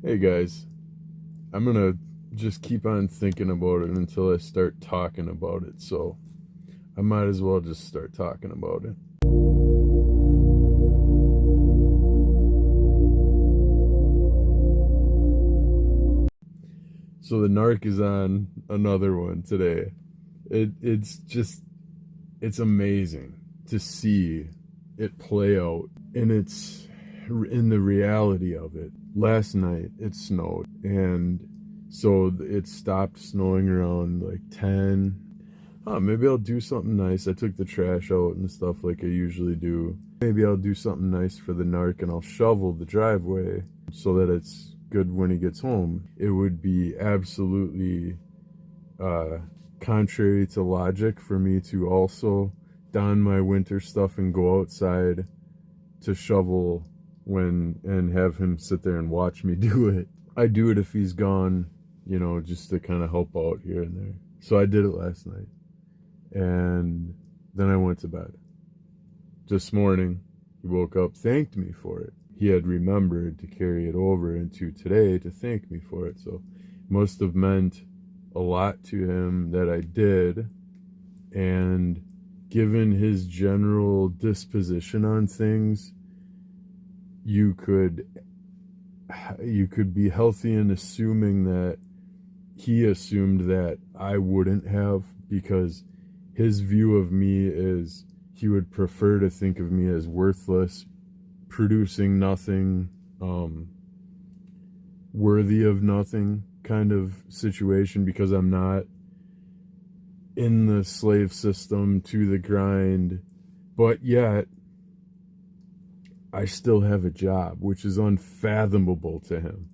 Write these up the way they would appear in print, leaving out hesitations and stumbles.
Hey guys, I'm gonna just keep on thinking about it until I start talking about it, so I might as well just start talking about it. So the narc is on another one today. It's amazing to see it play out, and it's in the reality of it. Last night it snowed, and so it stopped snowing around like 10. Maybe I'll do something nice. I took the trash out and stuff like I usually do. Maybe I'll do something nice for the narc and I'll shovel the driveway so that it's good when he gets home. It would be absolutely contrary to logic for me to also don my winter stuff and go outside to shovel and have him sit there and watch me do it. I do it if he's gone, just to kind of help out here and there. So I did it last night, and then I went to bed. This morning he woke up, thanked me for it. He had remembered to carry it over into today to thank me for it, so it must have meant a lot to him that I did. And given his general disposition on things, you could be healthy in assuming that he assumed that I wouldn't have, because his view of me is he would prefer to think of me as worthless, producing nothing, worthy of nothing kind of situation, because I'm not in the slave system to the grind, but yet I still have a job, which is unfathomable to him.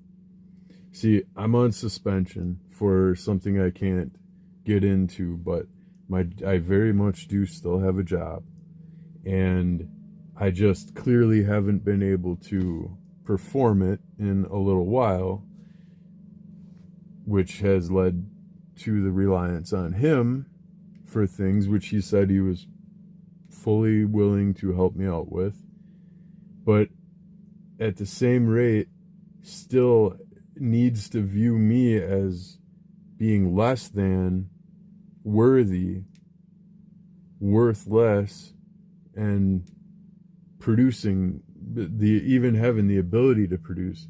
See, I'm on suspension for something I can't get into, but I very much do still have a job, and I just clearly haven't been able to perform it in a little while, which has led to the reliance on him for things which he said he was fully willing to help me out with, but at the same rate still needs to view me as being less than, worthy, worth less, and producing, even having the ability to produce.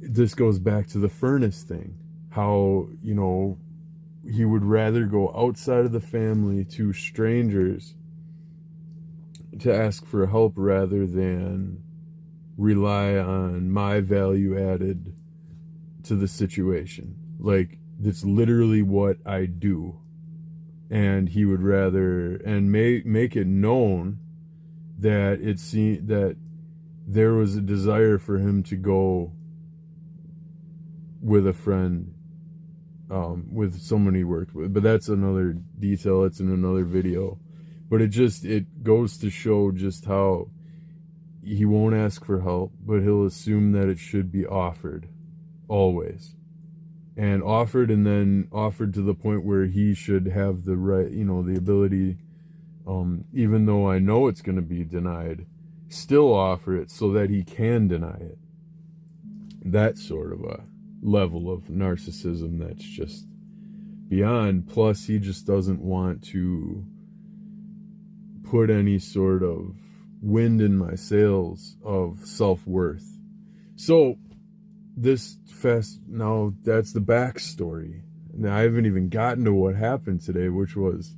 This goes back to the furnace thing, how he would rather go outside of the family to strangers to ask for help rather than rely on my value added to the situation. Like, that's literally what I do. And he would rather, and make it known that that there was a desire for him to go with a friend, with someone he worked with. But that's another detail. It's in another video. But it goes to show just how he won't ask for help, but he'll assume that it should be offered, always. And offered, and then offered to the point where he should have the right, the ability, even though I know it's going to be denied, still offer it so that he can deny it. That sort of a level of narcissism that's just beyond. Plus, he just doesn't want to put any sort of wind in my sails of self-worth. So now that's the backstory. Now, I haven't even gotten to what happened today, which was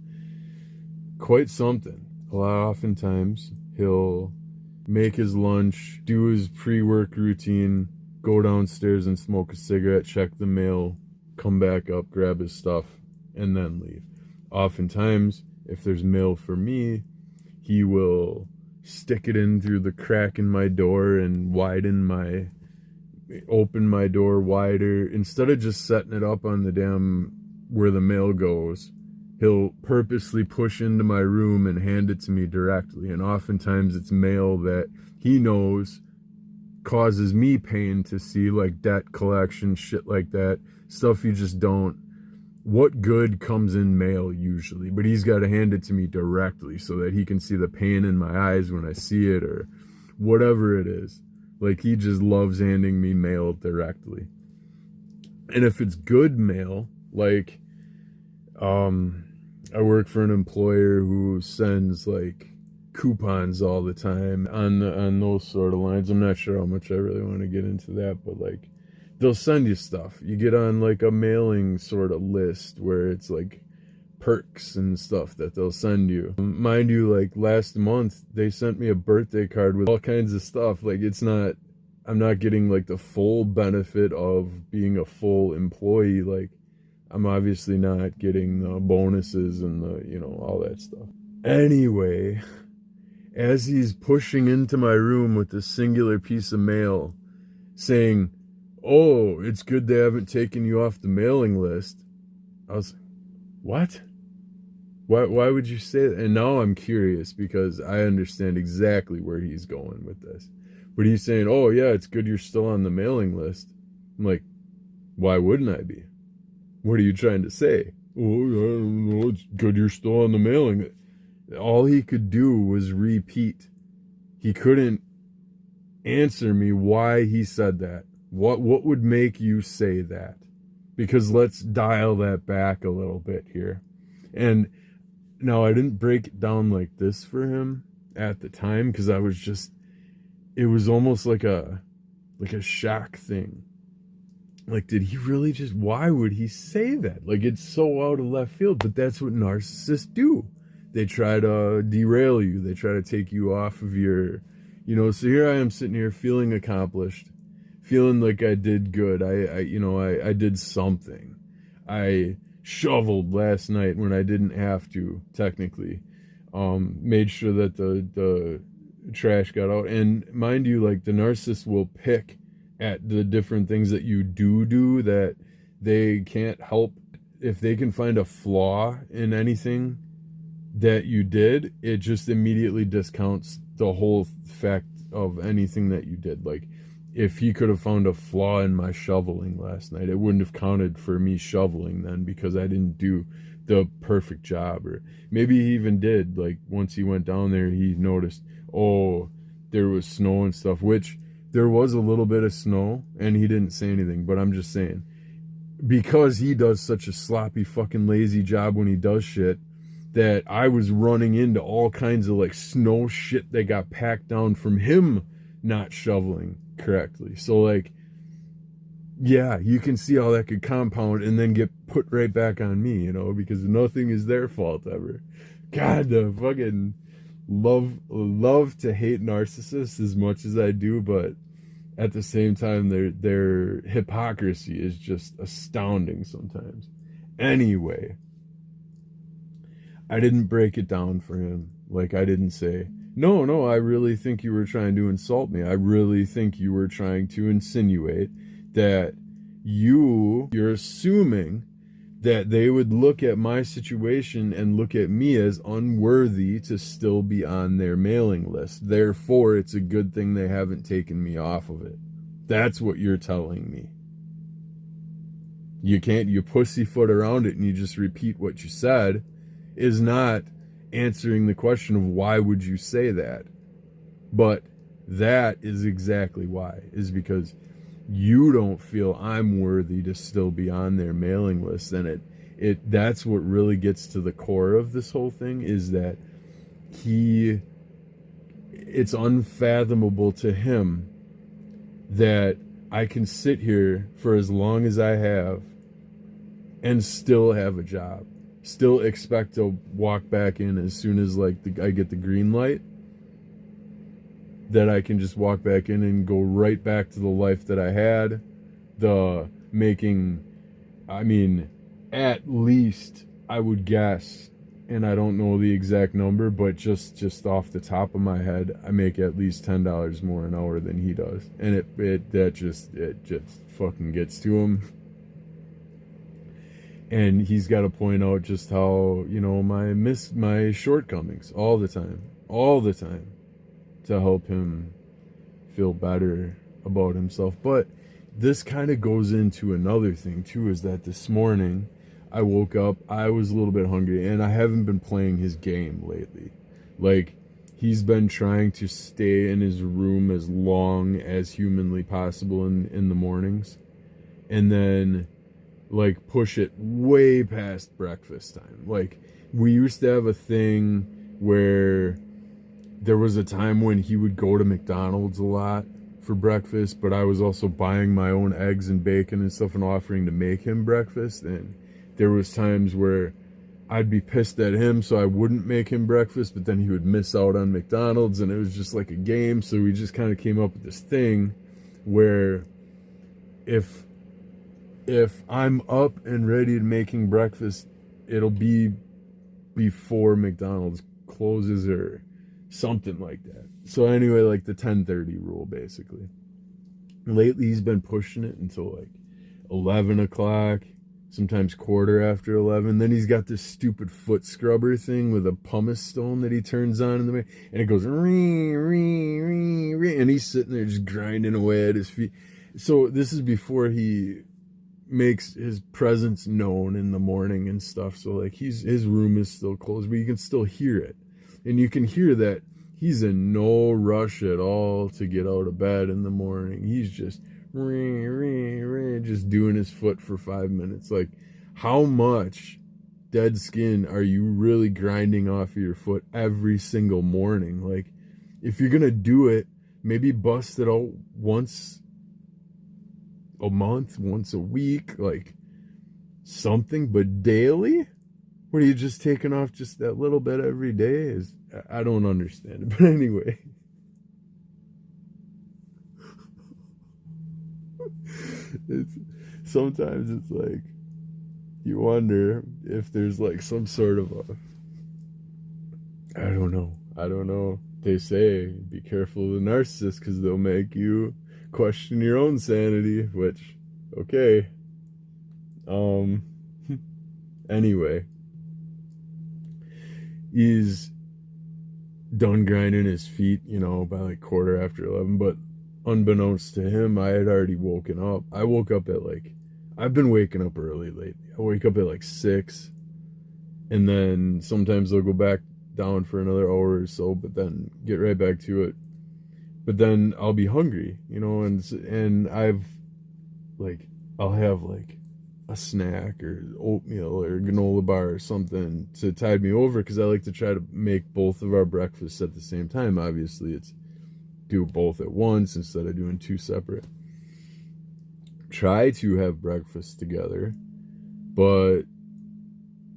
quite something. Oftentimes he'll make his lunch, do his pre-work routine, go downstairs and smoke a cigarette, check the mail, come back up, grab his stuff, and then leave. Oftentimes, if there's mail for me, he will stick it in through the crack in my door and open my door wider. Instead of just setting it up on the damn where the mail goes, he'll purposely push into my room and hand it to me directly. And oftentimes it's mail that he knows causes me pain to see, like debt collection, shit like that. Stuff you just don't. What good comes in mail usually? But he's got to hand it to me directly so that he can see the pain in my eyes when I see it, or whatever it is. Like, he just loves handing me mail directly. And if it's good mail, like, I work for an employer who sends like coupons all the time on those sort of lines. I'm not sure how much I really want to get into that, but like, they'll send you stuff. You get on like a mailing sort of list where it's like perks and stuff that they'll send you. Mind you, like last month they sent me a birthday card with all kinds of stuff. Like, I'm not getting like the full benefit of being a full employee. Like, I'm obviously not getting the bonuses and the, all that stuff. Anyway, as he's pushing into my room with this singular piece of mail saying, "Oh, it's good they haven't taken you off the mailing list," I was like, what? Why would you say that? And now I'm curious because I understand exactly where he's going with this. But he's saying, "Oh yeah, it's good you're still on the mailing list." I'm like, why wouldn't I be? What are you trying to say? "Oh, I don't know, it's good you're still on the mailing." All he could do was repeat. He couldn't answer me why he said that. What would make you say that? Because let's dial that back a little bit here. And now, I didn't break it down like this for him at the time because I was just, it was almost like a shock thing. Like, did he really just, why would he say that? Like, it's so out of left field, but that's what narcissists do. They try to derail you. They try to take you off of your, so here I am sitting here feeling accomplished, feeling like I did good. I did something. I shoveled last night when I didn't have to, technically. Made sure that the trash got out. And mind you, like, the narcissist will pick at the different things that you do that they can't help. If they can find a flaw in anything that you did, it just immediately discounts the whole fact of anything that you did. Like, if he could have found a flaw in my shoveling last night, it wouldn't have counted for me shoveling then because I didn't do the perfect job. Or maybe he even did. Like, once he went down there, he noticed, oh, there was snow and stuff, which there was a little bit of snow, and he didn't say anything. But I'm just saying, because he does such a sloppy fucking lazy job when he does shit, that I was running into all kinds of like snow shit that got packed down from him not shoveling correctly. So like, yeah, you can see how that could compound and then get put right back on me, because nothing is their fault ever. God, the fucking love to hate narcissists as much as I do, but at the same time, their hypocrisy is just astounding sometimes. Anyway, I didn't break it down for him. Like, I didn't say, no, I really think you were trying to insult me. I really think you were trying to insinuate that you're assuming that they would look at my situation and look at me as unworthy to still be on their mailing list. Therefore, it's a good thing they haven't taken me off of it. That's what you're telling me. You pussyfoot around it and you just repeat what you said is not answering the question of why would you say that. But that is exactly why, is because you don't feel I'm worthy to still be on their mailing list. And that's what really gets to the core of this whole thing, is that it's unfathomable to him that I can sit here for as long as I have and still have a job, still expect to walk back in as soon as like I get the green light, that I can just walk back in and go right back to the life that I had, the making, at least I would guess, and I don't know the exact number, but just off the top of my head, I make at least $10 more an hour than he does. And it just fucking gets to him. And he's got to point out just how, my shortcomings all the time to help him feel better about himself. But this kind of goes into another thing too, is that this morning I woke up, I was a little bit hungry, and I haven't been playing his game lately. Like, he's been trying to stay in his room as long as humanly possible in the mornings, and then like push it way past breakfast time. Like, we used to have a thing where there was a time when he would go to McDonald's a lot for breakfast, but I was also buying my own eggs and bacon and stuff and offering to make him breakfast. And there was times where I'd be pissed at him, so I wouldn't make him breakfast, but then he would miss out on McDonald's, and it was just like a game. So we just kind of came up with this thing where if I'm up and ready to making breakfast, it'll be before McDonald's closes or something like that. So anyway, like the 10:30 rule, basically. Lately, he's been pushing it until like 11 o'clock, sometimes quarter after 11. Then he's got this stupid foot scrubber thing with a pumice stone that he turns on in the way, and it goes ring, ring, ring, ring, and he's sitting there just grinding away at his feet. So this is before he makes his presence known in the morning and stuff. So like his room is still closed, but you can still hear it, and you can hear that he's in no rush at all to get out of bed in the morning. He's just just doing his foot for 5 minutes. Like, how much dead skin are you really grinding off of your foot every single morning? Like, if you're gonna do it, maybe bust it out once a month, once a week, like something. But daily, what are you just taking off just that little bit every day? I don't understand it. But anyway, sometimes it's like you wonder if there's like some sort of a, I don't know. They say be careful of the narcissist because they'll make you question your own sanity, which, okay. Anyway, he's done grinding his feet, by like quarter after 11, but unbeknownst to him, I had already woken up. I woke up at I've been waking up early lately. I wake up at like 6, and then sometimes I'll go back down for another hour or so, but then get right back to it. But then I'll be hungry, and I'll have like a snack or oatmeal or granola bar or something to tide me over, because I like to try to make both of our breakfasts at the same time. Obviously, it's do both at once instead of doing 2 separate. Try to have breakfast together, but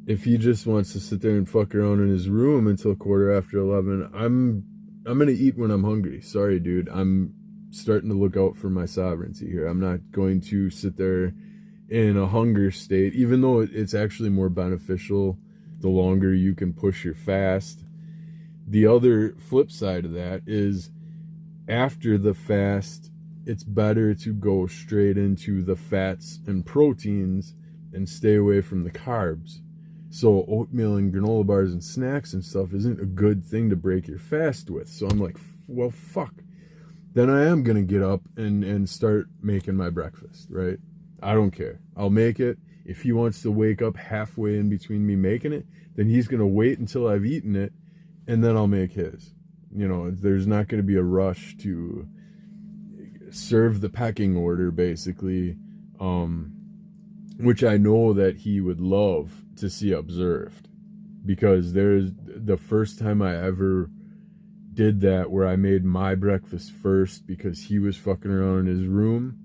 if he just wants to sit there and fuck around in his room until quarter after 11, I'm gonna eat when I'm hungry. Sorry, dude. I'm starting to look out for my sovereignty here. I'm not going to sit there in a hunger state, even though it's actually more beneficial the longer you can push your fast. The other flip side of that is, after the fast, it's better to go straight into the fats and proteins and stay away from the carbs. So oatmeal and granola bars and snacks and stuff isn't a good thing to break your fast with. So I'm like, well, fuck. Then I am going to get up and start making my breakfast, right? I don't care. I'll make it. If he wants to wake up halfway in between me making it, then he's going to wait until I've eaten it, and then I'll make his. There's not going to be a rush to serve the pecking order, basically, which I know that he would love to see observed, because there's the first time I ever did that where I made my breakfast first because he was fucking around in his room.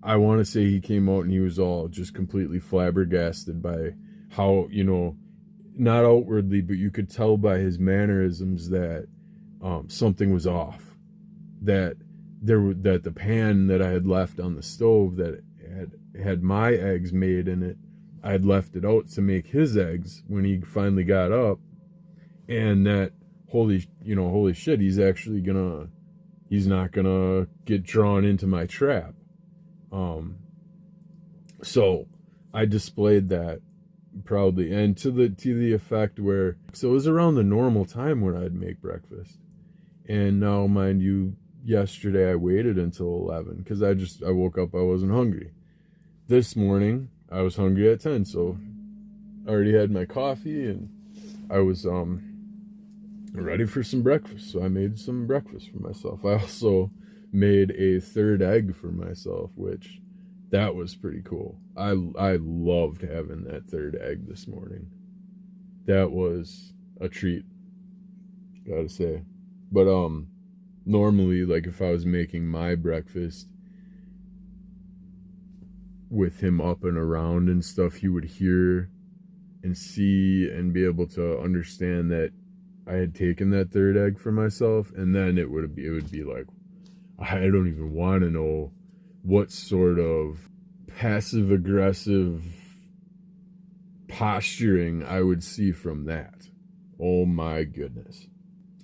I want to say he came out and he was all just completely flabbergasted by how, not outwardly, but you could tell by his mannerisms that something was off. That the pan that I had left on the stove that had my eggs made in it, I had left it out to make his eggs when he finally got up, and that holy shit, he's not gonna get drawn into my trap. So I displayed that proudly, and to the effect where, so it was around the normal time when I'd make breakfast. And now, mind you, yesterday I waited until 11 because I woke up, I wasn't hungry. This morning I was hungry at 10, so I already had my coffee, and I was ready for some breakfast. So I made some breakfast for myself. I also made a third egg for myself, which that was pretty cool. I loved having that third egg this morning. That was a treat, gotta say. But normally, like, if I was making my breakfast with him up and around and stuff, he would hear and see and be able to understand that I had taken that third egg for myself, and then it would be like, I don't even want to know what sort of passive aggressive posturing I would see from that. Oh my goodness.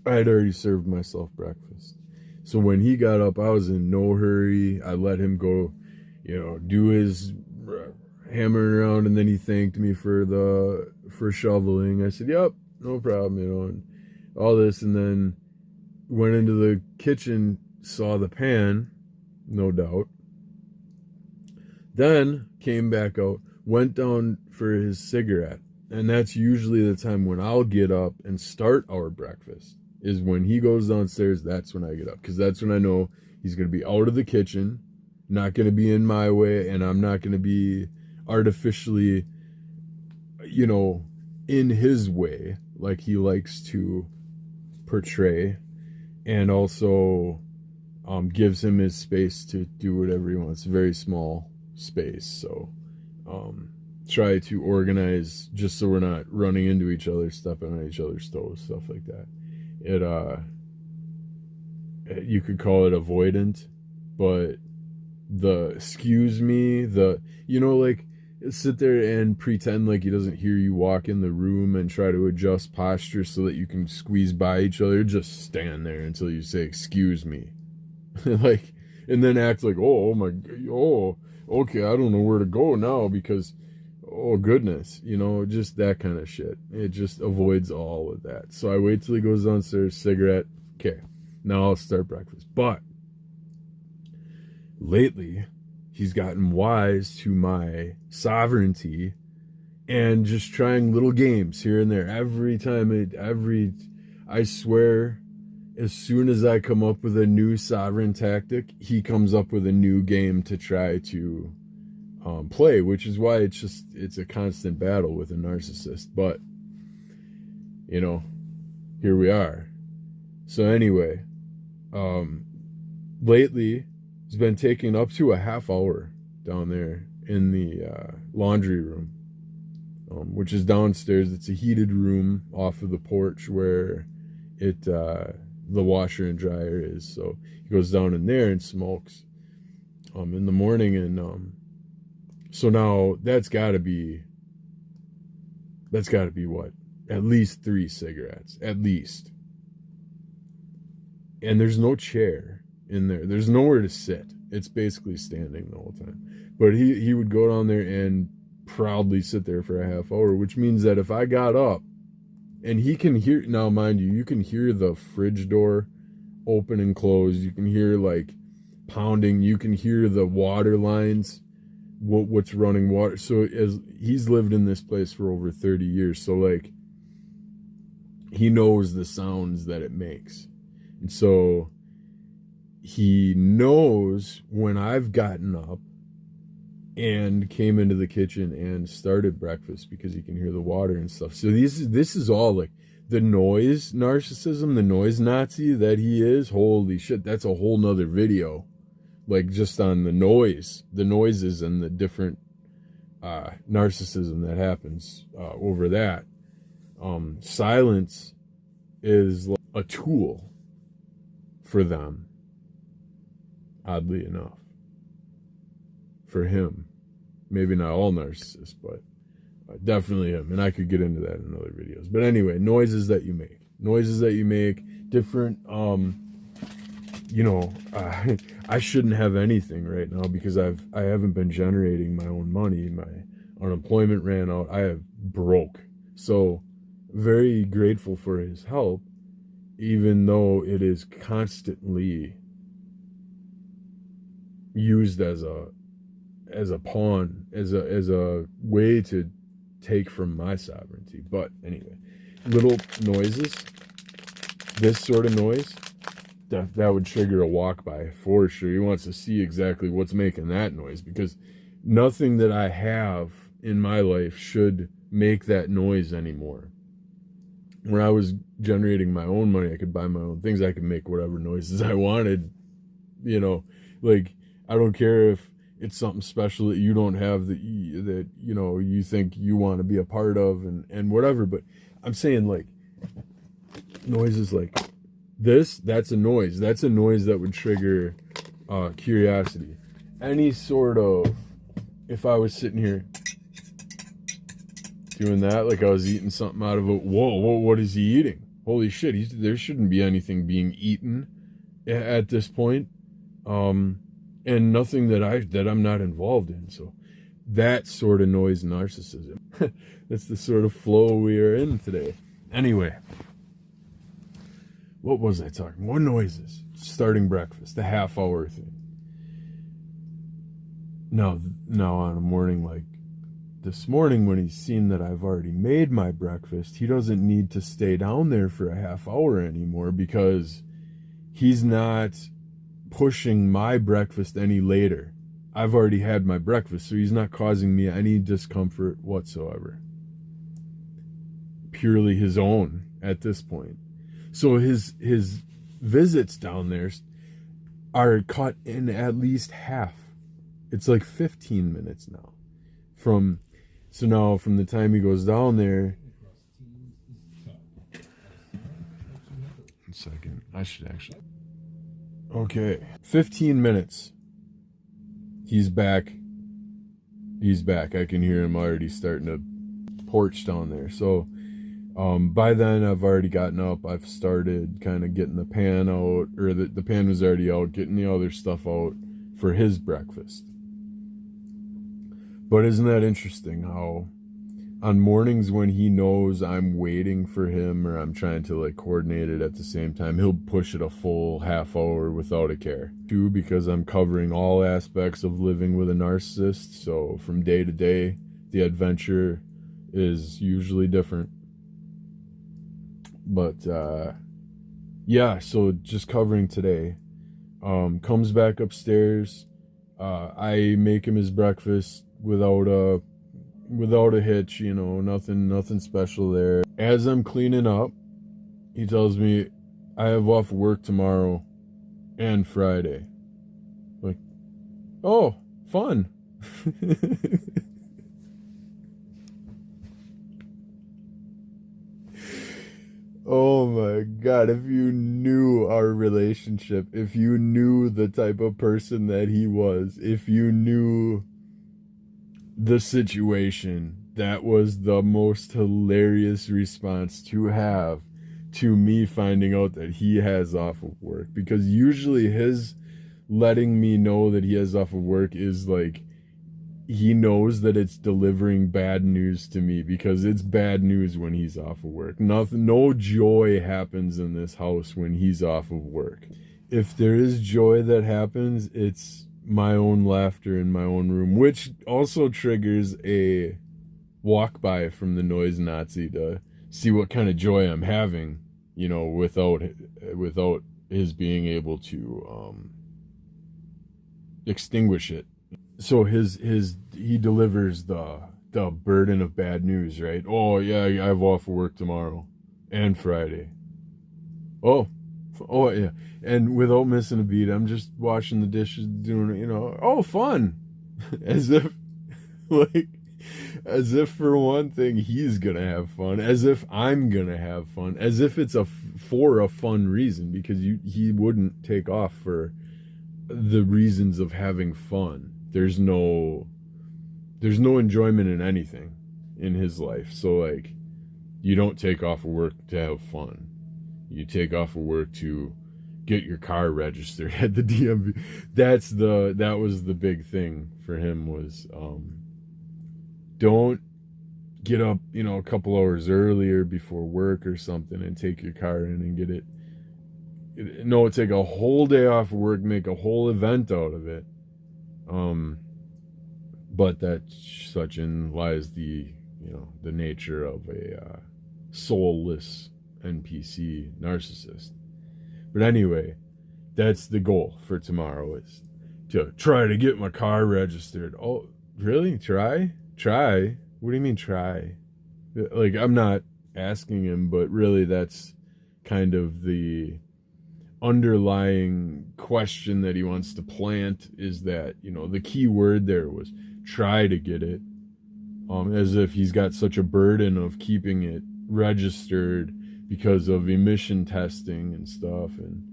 I had already served myself breakfast. So when he got up, I was in no hurry. I let him go, do his hammering around, and then he thanked me for shoveling. I said, "Yep, no problem," and all this, and then went into the kitchen, saw the pan, no doubt. Then came back out, went down for his cigarette, and that's usually the time when I'll get up and start our breakfast. Is when he goes downstairs. That's when I get up, because that's when I know he's going to be out of the kitchen, not going to be in my way, and I'm not going to be artificially, in his way, like he likes to portray, and also gives him his space to do whatever he wants. Very small space, so try to organize just so we're not running into each other, stepping on each other's toes, stuff like that. You could call it avoidant, but excuse me, like, sit there and pretend like he doesn't hear you walk in the room and try to adjust posture so that you can squeeze by each other. Just stand there until you say, "Excuse me." Like, and then act like, oh my, okay, I don't know where to go now because, oh goodness, just that kind of shit. It just avoids all of that. So I wait till he goes downstairs, cigarette. Okay, now I'll start breakfast. But lately, he's gotten wise to my sovereignty and just trying little games here and there. I swear, as soon as I come up with a new sovereign tactic, he comes up with a new game to try to play, which is why it's a constant battle with a narcissist. But, here we are. So anyway, lately, he's been taking up to a half hour down there in the laundry room, which is downstairs. It's a heated room off of the porch where the washer and dryer is. So he goes down in there and smokes in the morning, and so now that's got to be what, at least 3 cigarettes, at least. And there's no chair in there. There's nowhere to sit. It's basically standing the whole time. But he would go down there and proudly sit there for a half hour, which means that if I got up, and he can hear, now mind you can hear the fridge door open and close. You can hear like pounding. You can hear the water lines, what's running water. So as he's lived in this place for over 30 years, so like he knows the sounds that it makes. And so he knows when I've gotten up and came into the kitchen and started breakfast, because he can hear the water and stuff. So this is all like the noise narcissism, the noise Nazi that he is. Holy shit, that's a whole nother video. Like, just on the noises and the different narcissism that happens over that. Silence is like a tool for them, oddly enough. For him. Maybe not all narcissists, but definitely him. And I could get into that in other videos. But anyway, noises that you make. Different, I shouldn't have anything right now because I haven't been generating my own money. My unemployment ran out. I have broke. So very grateful for his help, even though it is constantly used as a pawn, as a way to take from my sovereignty. But anyway, little noises. this sort of noise, that would trigger a walk by for sure. He wants to see exactly what's making that noise, because nothing that I have in my life should make that noise anymore. When I was generating my own money, I could buy my own things. I could make whatever noises I wanted, like, I don't care if it's something special that you don't have, that you think you want to be a part of, and whatever. But I'm saying, like, noises like this, that's a noise that would trigger curiosity. Any sort of, if I was sitting here doing that, like I was eating something out of it, whoa, what is he eating? Holy shit, there shouldn't be anything being eaten at this point, and nothing that I'm not involved in. So that sort of noise narcissism. That's the sort of flow we are in today. Anyway, what was I talking? What noises? Starting breakfast, the half-hour thing. Now on a morning like this morning, when he's seen that I've already made my breakfast, he doesn't need to stay down there for a half hour anymore, because he's not pushing my breakfast any later. I've already had my breakfast, so he's not causing me any discomfort whatsoever. Purely his own at this point. So his visits down there are cut in at least half. It's like 15 minutes now. So now from the time he goes down there, 1 second, I should actually, okay, 15 minutes, he's back, I can hear him already starting to porch down there. So by then I've already gotten up, I've started kind of getting the pan out, or the pan was already out, getting the other stuff out for his breakfast. But isn't that interesting how on mornings when he knows I'm waiting for him, or I'm trying to like coordinate it at the same time, he'll push it a full half hour without a care. Two, because I'm covering all aspects of living with a narcissist. So from day to day, the adventure is usually different. But yeah, so just covering today. Comes back upstairs. I make him his breakfast without a hitch, nothing special there. As I'm cleaning up, he tells me I have off work tomorrow and Friday. Like, oh, fun. Oh my God, if you knew our relationship, if you knew the type of person that he was, if you knew the situation, that was the most hilarious response to have to me finding out that he has off of work. Because usually his letting me know that he has off of work is like, he knows that it's delivering bad news to me, because it's bad news when he's off of work. No joy happens in this house when he's off of work. If there is joy that happens, it's my own laughter in my own room, which also triggers a walk by from the noise Nazi to see what kind of joy I'm having, without his being able to extinguish it. So he delivers the burden of bad news, right? Oh yeah, I have off for work tomorrow and Friday. Oh yeah, and without missing a beat, I'm just washing the dishes, doing oh, fun, as if for one thing he's gonna have fun, as if I'm gonna have fun, as if it's for a fun reason, because he wouldn't take off for the reasons of having fun. There's no enjoyment in anything in his life. So like, you don't take off of work to have fun. You take off of work to get your car registered at the DMV. That was the big thing for him, was don't get up, a couple hours earlier before work or something and take your car in and get it. No, take a whole day off of work, make a whole event out of it. But such in lies the nature of a soulless NPC narcissist. But anyway, that's the goal for tomorrow, is to try to get my car registered. Oh, really? Try? What do you mean try? Like, I'm not asking him, but really that's kind of the underlying question that he wants to plant, is that, the key word there was try to get it, as if he's got such a burden of keeping it registered because of emission testing and stuff, and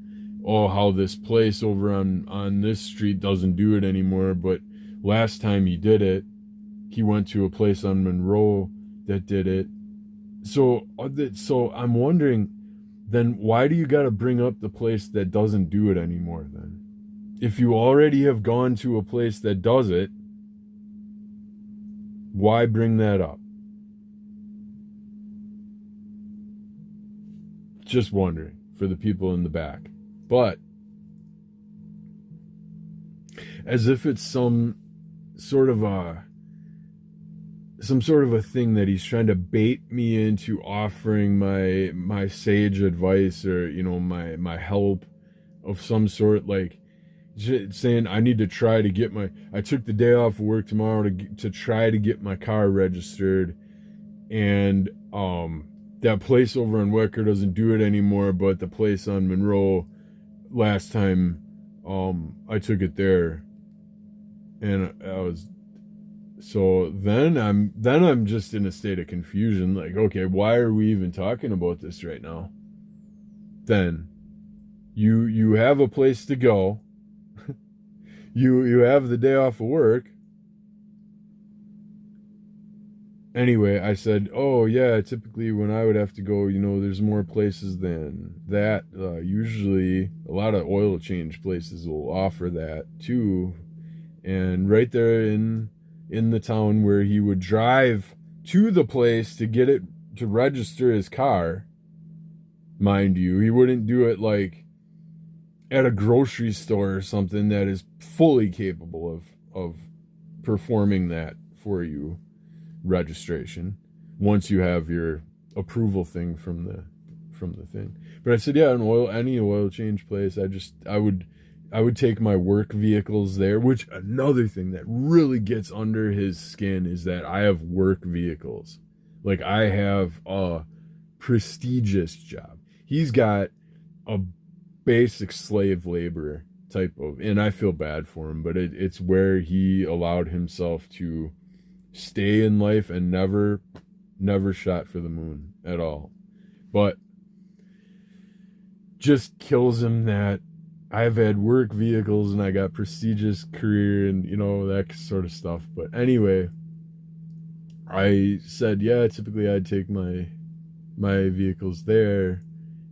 how this place over on this street doesn't do it anymore, but last time he did it, he went to a place on Monroe that did it. So I'm wondering, then why do you got to bring up the place that doesn't do it anymore then? If you already have gone to a place that does it, why bring that up? Just wondering for the people in the back. But as if it's some sort of a thing that he's trying to bait me into offering my sage advice, or my help of some sort, like saying I need to try to get I took the day off of work tomorrow to try to get my car registered, and that place over on Wecker doesn't do it anymore, but the place on Monroe, last time I took it there, and I was, so then I'm just in a state of confusion, like, okay, why are we even talking about this right now? Then you have a place to go. you have the day off of work. Anyway, I said, oh yeah, typically when I would have to go, there's more places than that. Usually a lot of oil change places will offer that too. And right there in the town where he would drive to the place to get it, to register his car, mind you, he wouldn't do it like at a grocery store or something that is fully capable of performing that for you, registration, once you have your approval thing from the thing. But I said, yeah, any oil change place, I would take my work vehicles there, which another thing that really gets under his skin is that I have work vehicles. Like, I have a prestigious job. He's got a basic slave labor type of, and I feel bad for him, but it's where he allowed himself to stay in life and never shot for the moon at all. But just kills him that I've had work vehicles and I got prestigious career and that sort of stuff. But anyway, I said, yeah, typically I'd take my vehicles there,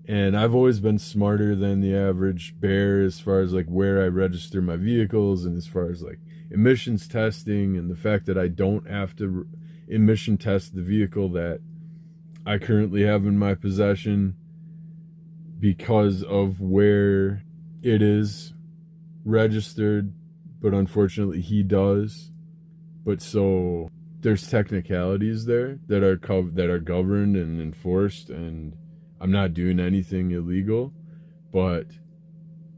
and I've always been smarter than the average bear as far as like where I register my vehicles, and as far as like emissions testing, and the fact that I don't have to emission test the vehicle that I currently have in my possession because of where it is registered. But unfortunately he does. But so there's technicalities there that are governed and enforced, and I'm not doing anything illegal, but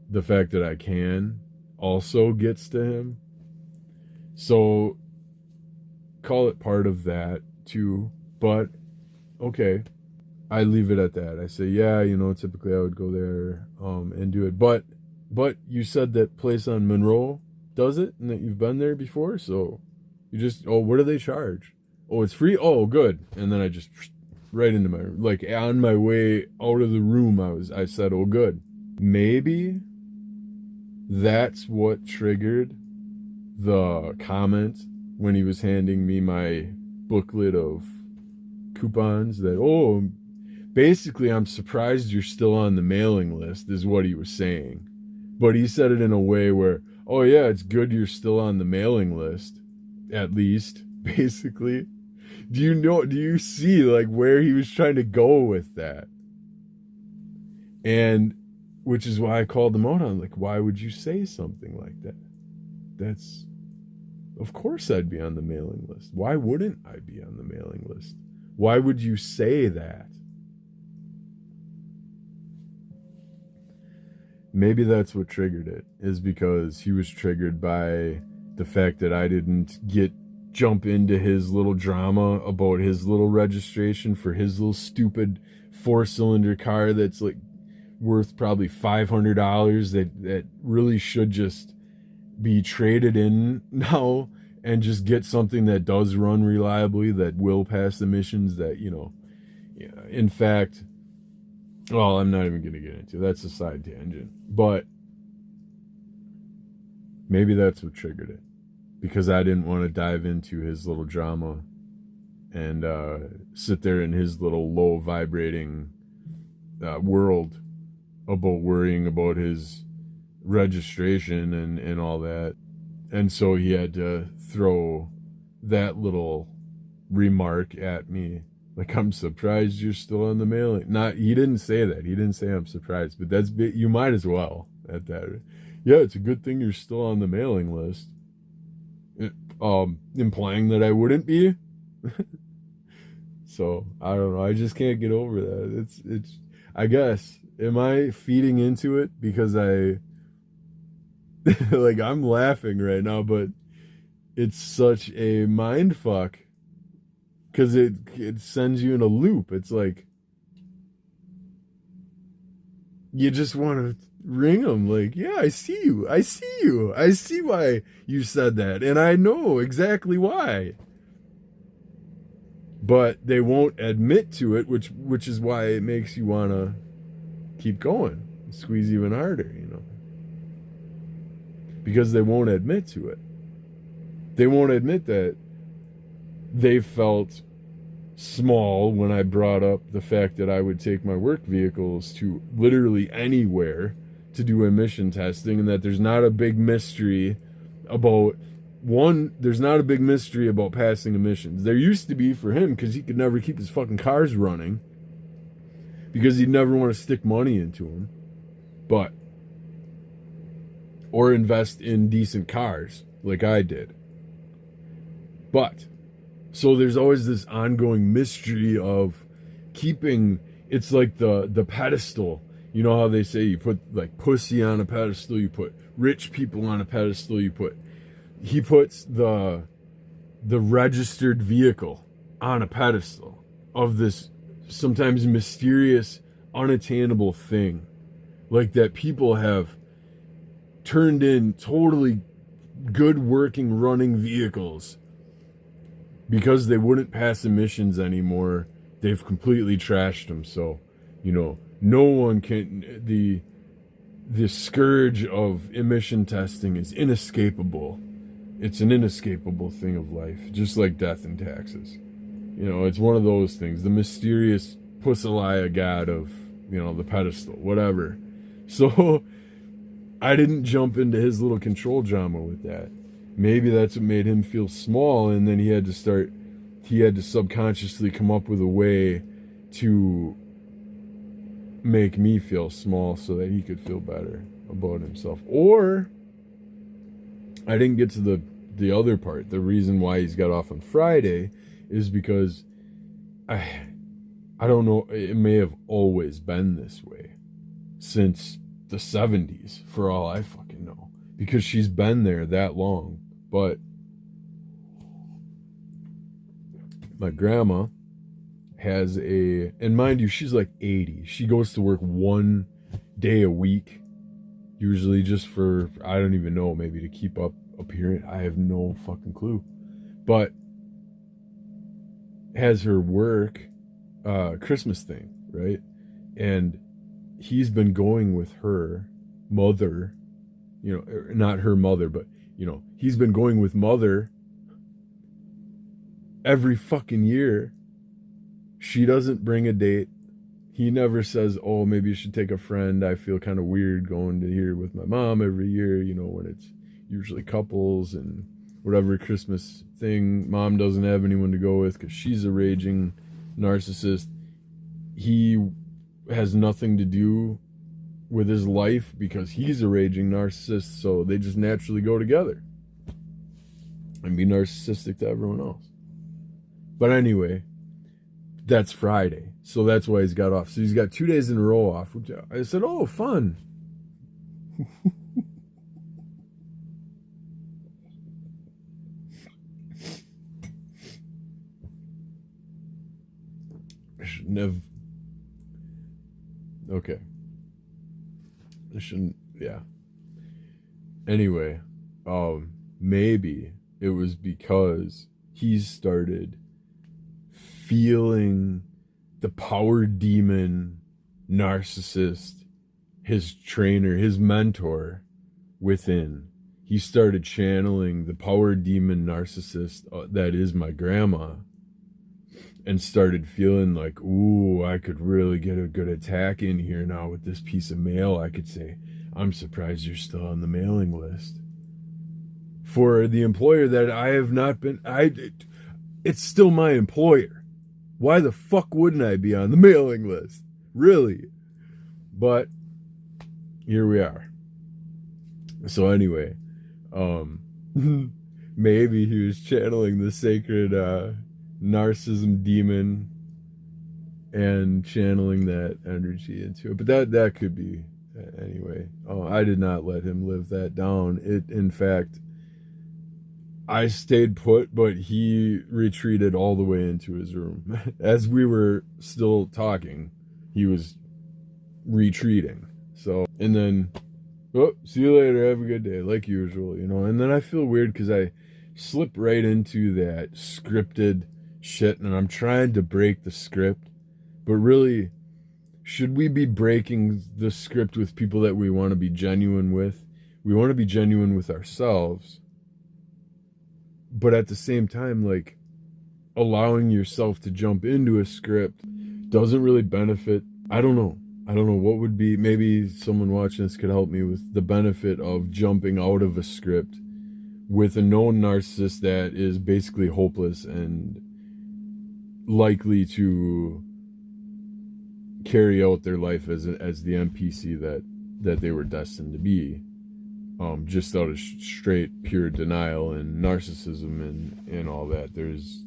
the fact that I can also gets to him. So call it part of that too, but okay, I leave it at that. I say, yeah, typically I would go there and do it, but you said that place on Monroe does it and that you've been there before, so you just, what do they charge? Oh, it's free? Oh, good. And then I just right into my, like, on my way out of the room, I said, oh, good. Maybe that's what triggered the comment when he was handing me my booklet of coupons that, oh, basically I'm surprised you're still on the mailing list, is what he was saying. But he said it in a way where, oh yeah, it's good you're still on the mailing list, at least, basically. Do you see like where he was trying to go with that? And which is why I called him out on, like, why would you say something like that? That's, of course I'd be on the mailing list. Why wouldn't I be on the mailing list? Why would you say that? maybe that's what triggered it, is because he was triggered by the fact that I didn't jump into his little drama about his little registration for his little stupid 4-cylinder car that's like worth probably $500 that really should just be traded in now and just get something that does run reliably, that will pass emissions, that, you know, in fact, well, I'm not even going to get into it. That's a side tangent. But maybe that's what triggered it. Because I didn't want to dive into his little drama and sit there in his little low vibrating world about worrying about his registration and all that. And so he had to throw that little remark at me. Like, I'm surprised you're still on the mailing. He didn't say that. He didn't say I'm surprised, but you might as well at that. Yeah, it's a good thing you're still on the mailing list. Implying that I wouldn't be. So I don't know. I just can't get over that. It's. I guess, am I feeding into it because I like, I'm laughing right now, but it's such a mind fuck because it sends you in a loop. It's like you just want to ring them, like, yeah, I see you, I see why you said that, and I know exactly why, but they won't admit to it, which is why it makes you want to keep going, squeeze even harder, you know, because they won't admit to it. They won't admit that they felt small when I brought up the fact that I would take my work vehicles to literally anywhere to do emission testing, and that there's not a big mystery about passing emissions. There used to be for him, because he could never keep his fucking cars running because he'd never want to stick money into them, or invest in decent cars like I did. But so there's always this ongoing mystery of keeping, it's like the pedestal. You know how they say you put like pussy on a pedestal, you put rich people on a pedestal, he puts the registered vehicle on a pedestal of this sometimes mysterious, unattainable thing, like that people have turned in totally good working running vehicles. Because they wouldn't pass emissions anymore, they've completely trashed them. So, you know, no one can, the scourge of emission testing is inescapable. It's an inescapable thing of life, just like death and taxes. You know, it's one of those things, the mysterious Pusaliah god of, you know, the pedestal, whatever. So I didn't jump into his little control drama with that. Maybe that's what made him feel small, and then he had to subconsciously come up with a way to make me feel small so that he could feel better about himself. Or I didn't get to the other part. The reason why he's got off on Friday is because I don't know, it may have always been this way since the 70s, for all I fucking know, because she's been there that long. But my grandma has and mind you, she's like 80. She goes to work 1 day a week, usually just for, I don't even know, maybe to keep up appearance. I have no fucking clue. But has her work Christmas thing, right? And he's been going with her mother, you know, not her mother, but, you know, he's been going with mother every fucking year. She doesn't bring a date. He never says, oh, maybe you should take a friend. I feel kind of weird going to here with my mom every year, you know, when it's usually couples and whatever Christmas thing. Mom doesn't have anyone to go with because she's a raging narcissist. He has nothing to do with his life because he's a raging narcissist, so they just naturally go together and be narcissistic to everyone else. But anyway, that's Friday, so that's why he's got off. So he's got 2 days in a row off. I said, oh, fun. I shouldn't have. Okay. I shouldn't. Yeah. Anyway, maybe it was because he started feeling the power demon narcissist, his trainer, his mentor within. He started channeling the power demon narcissist that is my grandma, and started feeling like, ooh, I could really get a good attack in here now with this piece of mail. I could say, I'm surprised you're still on the mailing list. For the employer that I have not been, it's still my employer. Why the fuck wouldn't I be on the mailing list? Really? But here we are. So anyway, maybe he was channeling the sacred narcissism demon and channeling that energy into it. But that could be anyway. I did not let him live that down. In fact, I stayed put, but he retreated all the way into his room. As we were still talking, he was retreating. So, and then, oh, see you later, have a good day, like usual, you know. And then I feel weird because I slip right into that scripted shit, and I'm trying to break the script. But really, should we be breaking the script with people that we want to be genuine with? We want to be genuine with ourselves. But at the same time, like, allowing yourself to jump into a script doesn't really benefit. I don't know what would be, maybe someone watching this could help me with the benefit of jumping out of a script with a known narcissist that is basically hopeless and likely to carry out their life as the NPC that they were destined to be. Just out of straight pure denial and narcissism and all that. There's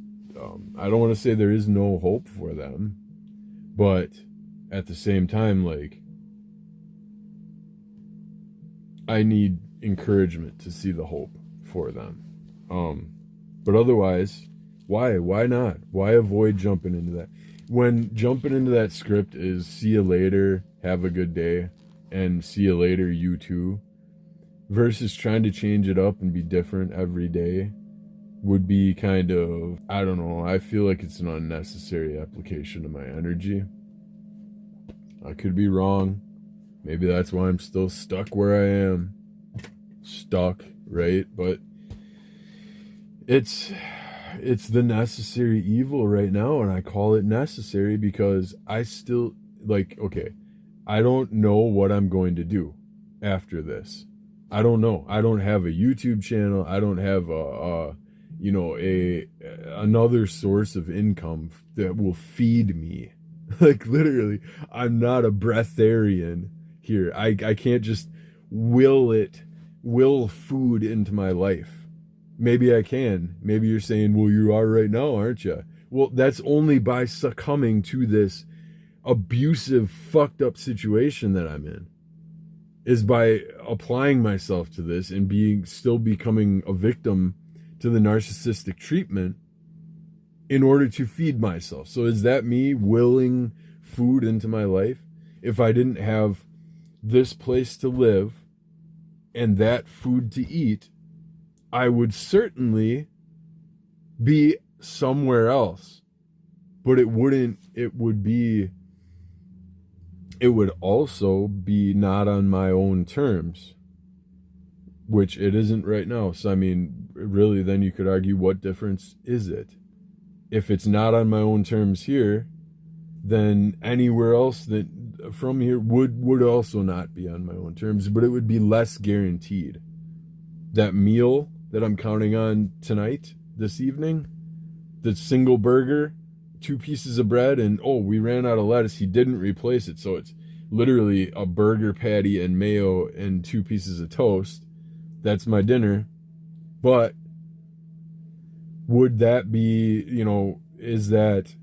I don't want to say there is no hope for them, but at the same time, like, I need encouragement to see the hope for them. But otherwise, why not? Why avoid jumping into that? When jumping into that script is see you later, have a good day, and see you later, you too, versus trying to change it up and be different every day, would be kind of, I don't know, I feel like it's an unnecessary application of my energy. I could be wrong. Maybe that's why I'm still stuck where I am. Stuck, right? But it's the necessary evil right now, and I call it necessary because I still, like, okay, I don't know what I'm going to do after this. I don't know. I don't have a YouTube channel. I don't have another source of income that will feed me. Like, literally, I'm not a breatharian here. I can't just will food into my life. Maybe I can. Maybe you're saying, well, you are right now, aren't you? Well, that's only by succumbing to this abusive, fucked up situation that I'm in. Is by applying myself to this and still becoming a victim to the narcissistic treatment in order to feed myself. So is that me willing food into my life? If I didn't have this place to live and that food to eat, I would certainly be somewhere else. But it would also be not on my own terms, which it isn't right now. So, I mean, really, then you could argue, what difference is it? If it's not on my own terms here, then anywhere else that from here would also not be on my own terms, but it would be less guaranteed. That meal that I'm counting on tonight, this evening, the single burger, 2 pieces of bread, and we ran out of lettuce. He didn't replace it, so it's literally a burger patty and mayo and 2 pieces of toast. That's my dinner. But would that be, is that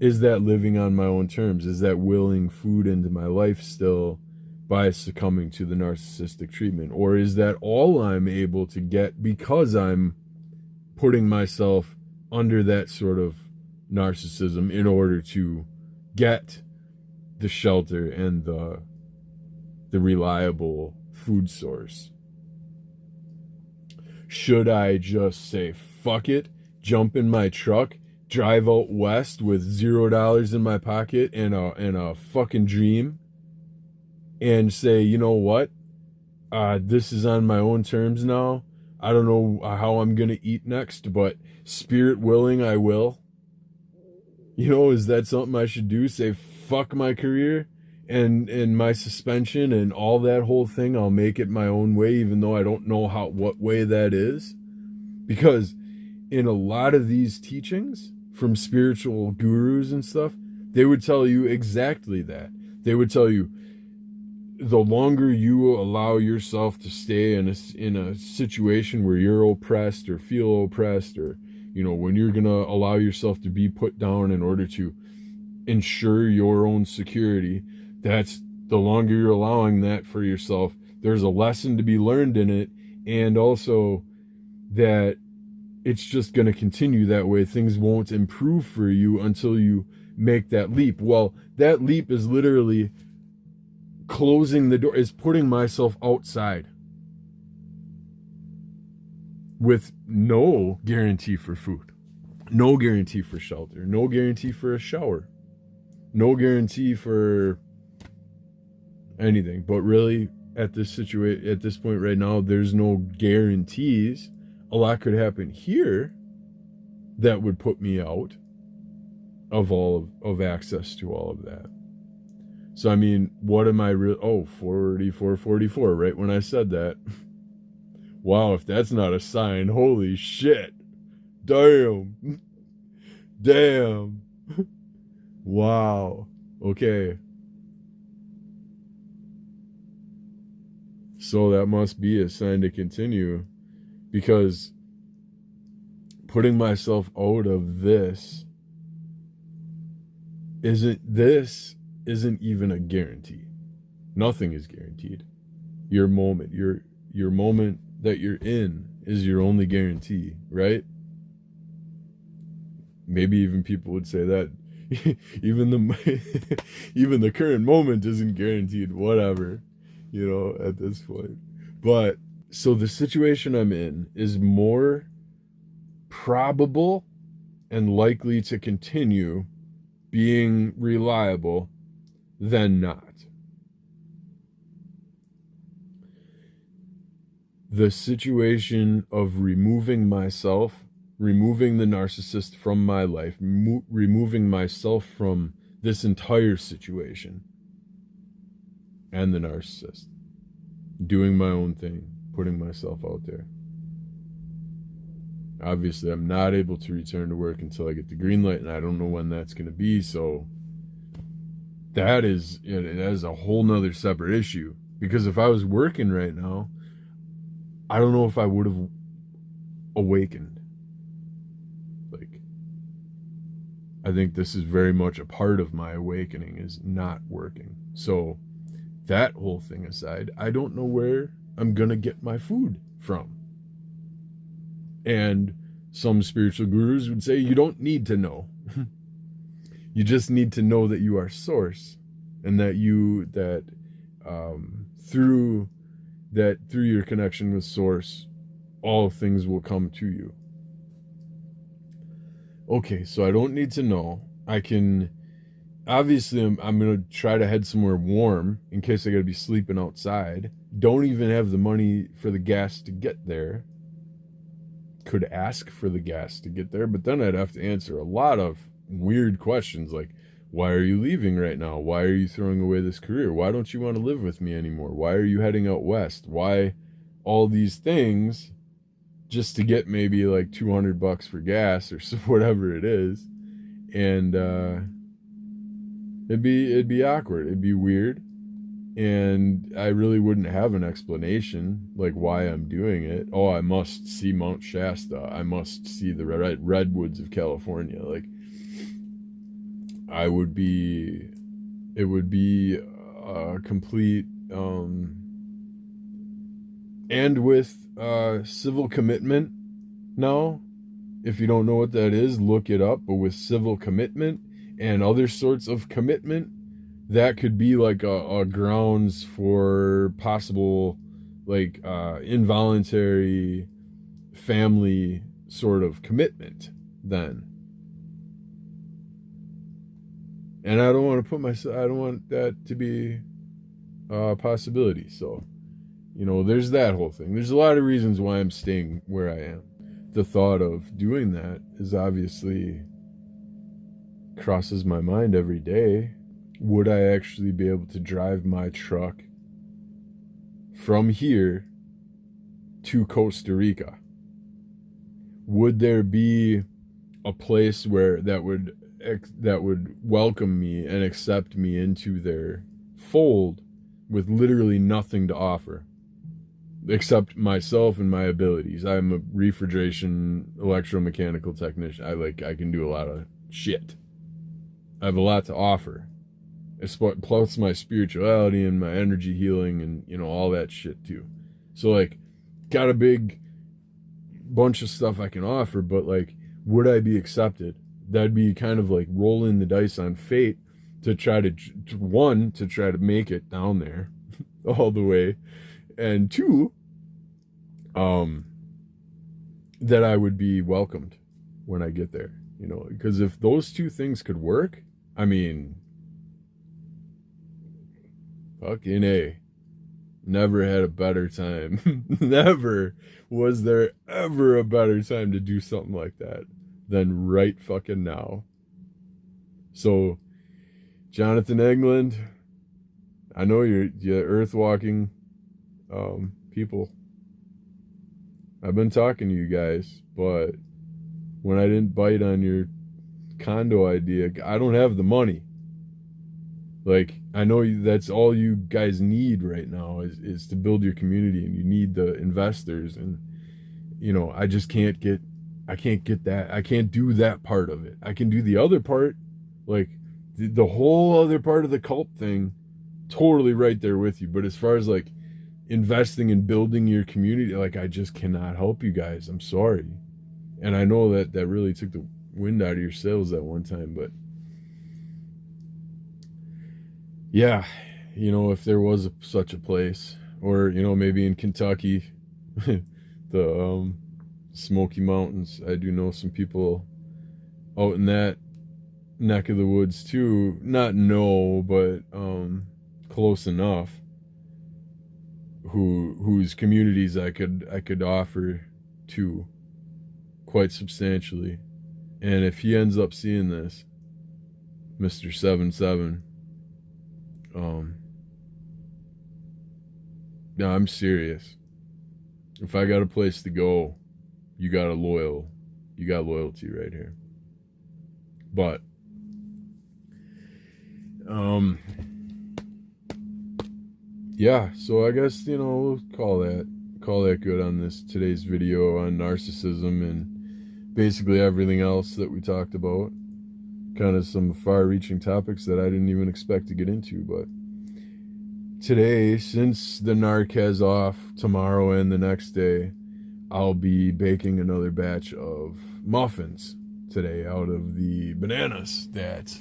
living on my own terms? Is that willing food into my life still by succumbing to the narcissistic treatment? Or is that all I'm able to get because I'm putting myself under that sort of narcissism in order to get the shelter and the reliable food source? Should I just say, fuck it, jump in my truck, drive out west with $0 in my pocket and a fucking dream, and say, you know what? This is on my own terms now. I don't know how I'm going to eat next, but spirit willing, I will. You know, is that something I should do? Say, fuck my career and my suspension and all that whole thing. I'll make it my own way, even though I don't know what way that is. Because in a lot of these teachings from spiritual gurus and stuff, they would tell you exactly that. They would tell you, the longer you allow yourself to stay in a situation where you're oppressed or feel oppressed, or, you know, when you're going to allow yourself to be put down in order to ensure your own security, that's the longer you're allowing that for yourself, there's a lesson to be learned in it. And also that it's just going to continue that way. Things won't improve for you until you make that leap. Well, that leap is literally closing the door, is putting myself outside with no guarantee for food, no guarantee for shelter, no guarantee for a shower, no guarantee for anything. But really, at this point right now, there's no guarantees. A lot could happen here that would put me out of access to all of that. So, I mean, what am I 44, right when I said that. Wow, if that's not a sign, holy shit. Damn. Wow. Okay. So that must be a sign to continue, because putting myself out of this isn't even a guarantee. Nothing is guaranteed. Your moment that you're in is your only guarantee, right? Maybe even people would say that even the current moment isn't guaranteed, whatever, you know, at this point. But so the situation I'm in is more probable and likely to continue being reliable than not. The situation of removing myself, removing the narcissist from my life, removing myself from this entire situation and the narcissist, doing my own thing, putting myself out there. Obviously, I'm not able to return to work until I get the green light, and I don't know when that's going to be. So that is a whole nother separate issue. Because if I was working right now, I don't know if I would have awakened. Like, I think this is very much a part of my awakening, is not working. So that whole thing aside, I don't know where I'm going to get my food from. And some spiritual gurus would say you don't need to know. You just need to know that you are source, and that through your connection with source, all things will come to you. Okay, so I don't need to know. I can, obviously, I'm going to try to head somewhere warm in case I got to be sleeping outside. Don't even have the money for the gas to get there. Could ask for the gas to get there, but then I'd have to answer a lot of weird questions like, why are you leaving right now? Why are you throwing away this career? Why don't you want to live with me anymore? Why are you heading out west? Why all these things just to get maybe like $200 for gas or whatever it is? And it'd be awkward. It'd be weird. And I really wouldn't have an explanation like why I'm doing it. Oh, I must see Mount Shasta. I must see the redwoods of California. Like, it would be a complete and with civil commitment now. If you don't know what that is, look it up. But with civil commitment and other sorts of commitment, that could be like a grounds for possible like involuntary family sort of commitment then. And I don't want to put myself, I don't want that to be a possibility. So, you know, there's that whole thing. There's a lot of reasons why I'm staying where I am. The thought of doing that is obviously crosses my mind every day. Would I actually be able to drive my truck from here to Costa Rica? Would there be a place where that would welcome me and accept me into their fold with literally nothing to offer except myself and my abilities? I'm a refrigeration electromechanical technician. I can do a lot of shit. I have a lot to offer. Plus my spirituality and my energy healing and, you know, all that shit too. So like, got a big bunch of stuff I can offer, but like, would I be accepted? That'd be kind of like rolling the dice on fate to try to try to make it down there all the way, and two, that I would be welcomed when I get there, you know, because if those two things could work, I mean, fucking A. Never had a better time. Never was there ever a better time to do something like that than right fucking now. So, Jonathan England, I know you're earth walking people. I've been talking to you guys, but when I didn't bite on your condo idea, I don't have the money. Like, I know that's all you guys need right now is to build your community, and you need the investors, and, you know, I can't get that. I can't do that part of it. I can do the other part, like the whole other part of the cult thing, totally right there with you. But as far as like investing and building your community, like, I just cannot help you guys. I'm sorry. And I know that really took the wind out of your sails that one time, but yeah, you know, if there was such a place, or, you know, maybe in Kentucky, the Smoky Mountains, I do know some people out in that neck of the woods too. Not know, but close enough. Whose communities I could offer to quite substantially. And if he ends up seeing this, Mr. 77, no, I'm serious. If I got a place to go, you got loyalty right here. But yeah, so I guess, you know, we'll call that good on today's video on narcissism and basically everything else that we talked about. Kind of some far-reaching topics that I didn't even expect to get into, but today, since the narc has off tomorrow and the next day, I'll be baking another batch of muffins today out of the bananas that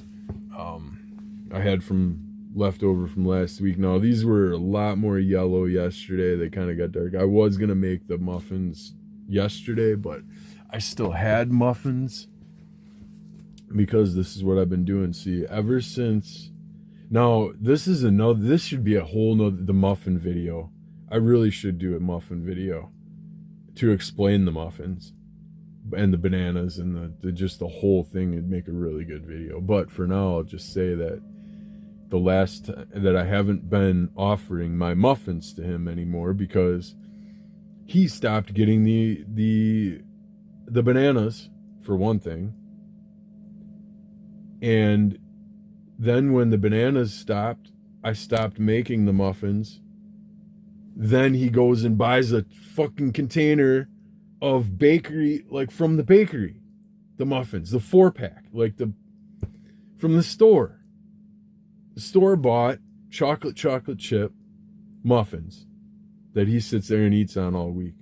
I had left over from last week. Now, these were a lot more yellow yesterday. They kind of got dark. I was going to make the muffins yesterday, but I still had muffins because this is what I've been doing. See, ever since... Now, this should be a whole nother, the muffin video. I really should do a muffin video to explain the muffins and the bananas and just the whole thing. It'd make a really good video. But for now, I'll just say that that I haven't been offering my muffins to him anymore because he stopped getting the bananas, for one thing. And then when the bananas stopped, I stopped making the muffins. Then he goes and buys a fucking container of bakery, like from the bakery, the muffins, the 4-pack, like from the store. The store bought chocolate chip, muffins that he sits there and eats on all week.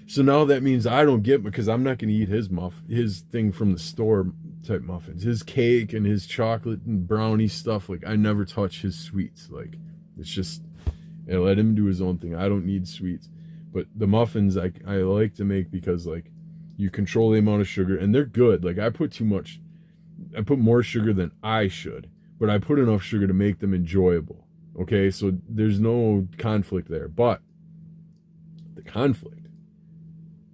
So now that means I don't get, because I'm not going to eat his thing from the store type muffins, his cake and his chocolate and brownie stuff. Like, I never touch his sweets. Like, it's just, I let him do his own thing. I don't need sweets. But the muffins I like to make, because like, you control the amount of sugar, and they're good. Like, I put more sugar than I should, but I put enough sugar to make them enjoyable. Okay, so there's no conflict there. But the conflict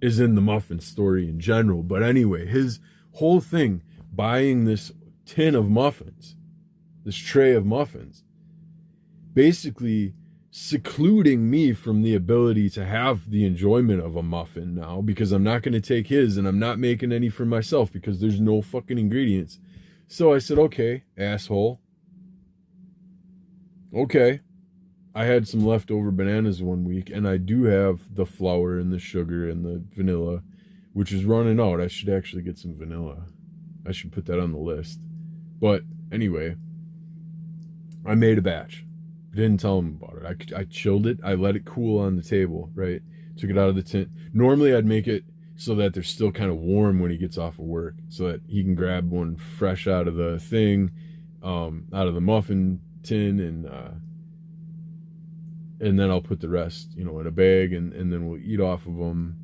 is in the muffin story in general. But anyway, his whole thing, buying this tin of muffins, this tray of muffins, basically secluding me from the ability to have the enjoyment of a muffin now, because I'm not going to take his, and I'm not making any for myself because there's no fucking ingredients. So I said, okay, asshole. Okay. I had some leftover bananas one week, and I do have the flour and the sugar and the vanilla, which is running out. I should actually get some vanilla. I should put that on the list. But anyway, I made a batch. Didn't tell him about it. I chilled it. I let it cool on the table, right? Took it out of the tin. Normally, I'd make it so that they're still kind of warm when he gets off of work, so that he can grab one fresh out of the thing, out of the muffin tin, and then I'll put the rest, in a bag, and then we'll eat off of them,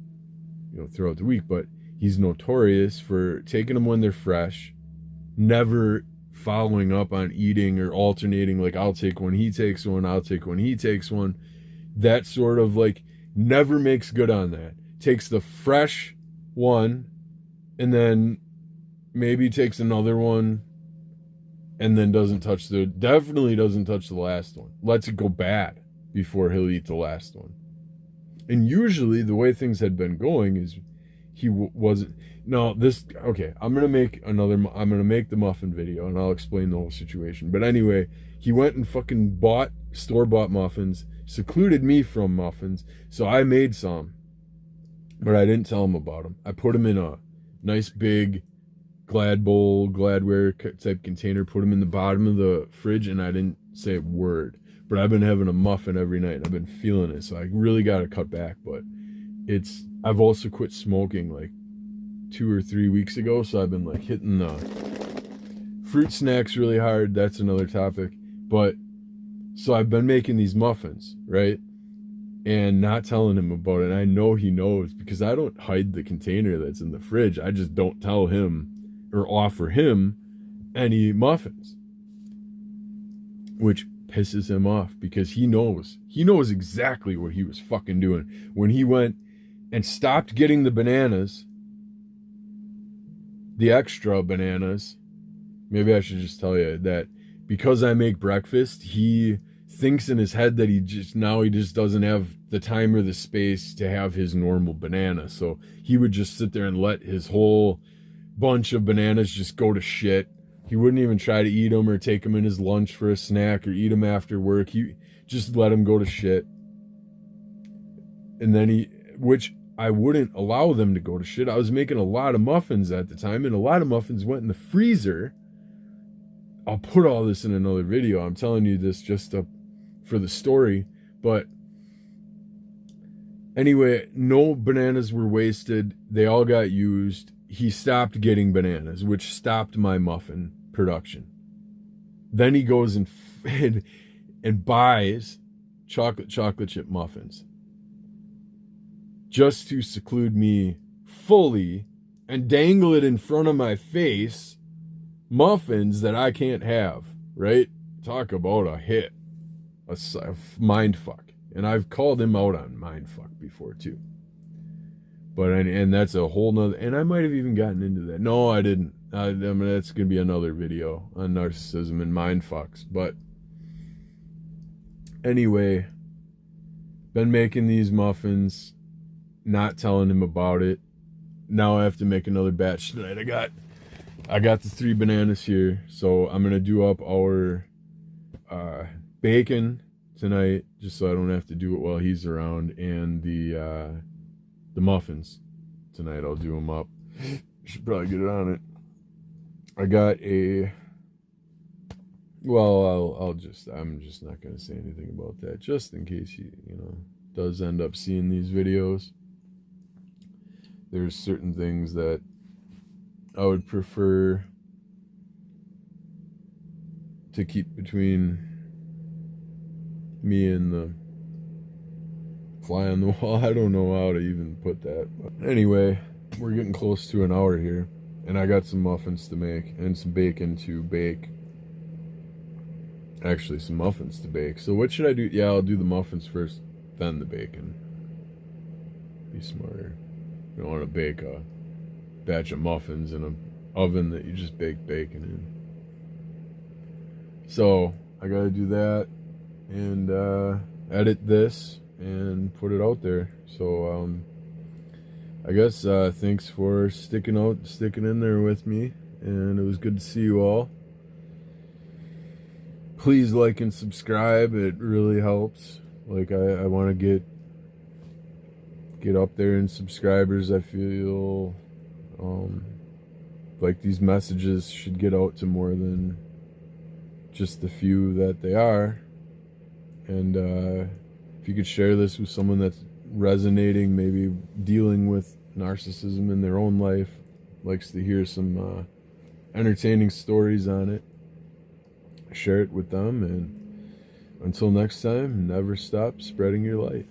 throughout the week. But he's notorious for taking them when they're fresh, never following up on eating or alternating, like, I'll take one, he takes one, I'll take one, he takes one. That sort of, like, never makes good on that. Takes the fresh one, and then maybe takes another one, and then definitely doesn't touch the last one. Lets it go bad before he'll eat the last one. And usually the way things had been going is he wasn't. No, okay, I'm going to make the muffin video, and I'll explain the whole situation. But anyway, he went and fucking bought store-bought muffins, secluded me from muffins, so I made some, but I didn't tell him about them. I put them in a nice big Gladware type container, put them in the bottom of the fridge, and I didn't say a word. But I've been having a muffin every night, and I've been feeling it, so I really got to cut back. But I've also quit smoking like 2 or 3 weeks ago, so I've been like hitting the fruit snacks really hard. That's another topic. But so I've been making these muffins, right? And not telling him about it. And I know he knows, because I don't hide the container that's in the fridge. I just don't tell him or offer him any muffins, which pisses him off, because he knows exactly what he was fucking doing when he went and stopped getting the bananas, the extra bananas. Maybe I should just tell you that because I make breakfast, he thinks in his head that he just doesn't have the time or the space to have his normal banana. So he would just sit there and let his whole bunch of bananas just go to shit. He wouldn't even try to eat them or take them in his lunch for a snack or eat them after work. He just let them go to shit. And then which I wouldn't allow them to go to shit. I was making a lot of muffins at the time, and a lot of muffins went in the freezer. I'll put all this in another video. I'm telling you this just for the story. But anyway, no bananas were wasted. They all got used. He stopped getting bananas, which stopped my muffin production. Then he goes and buys chocolate chip muffins, just to seclude me fully and dangle it in front of my face. Muffins that I can't have, right? Talk about a hit, a mind fuck. And I've called him out on mind fuck before too. But, and that's a whole nother, and I might have even gotten into that. No, I didn't. I mean, that's going to be another video on narcissism and mind fucks. But anyway, been making these muffins, not telling him about it. Now I have to make another batch tonight. I got the 3 bananas here, so I'm going to do up our bacon tonight, just so I don't have to do it while he's around, and the muffins tonight. I'll do them up. Should probably get it on it. I got Well, I'm just not going to say anything about that, just in case he, does end up seeing these videos. There's certain things that I would prefer to keep between me and the fly on the wall. I don't know how to even put that. But anyway, we're getting close to an hour here, and I got some muffins to make and some bacon to bake. Actually, some muffins to bake. So what should I do? Yeah, I'll do the muffins first, then the bacon. Be smarter. You don't want to bake a batch of muffins in an oven that you just baked bacon in. So I gotta do that and edit this and put it out there. So I guess thanks for sticking in there with me, and it was good to see you all. Please like and subscribe. It really helps. Like I want to get up there in subscribers. I feel like these messages should get out to more than just the few that they are. And if you could share this with someone that's resonating, maybe dealing with narcissism in their own life, likes to hear some entertaining stories on it, share it with them. And until next time, never stop spreading your light.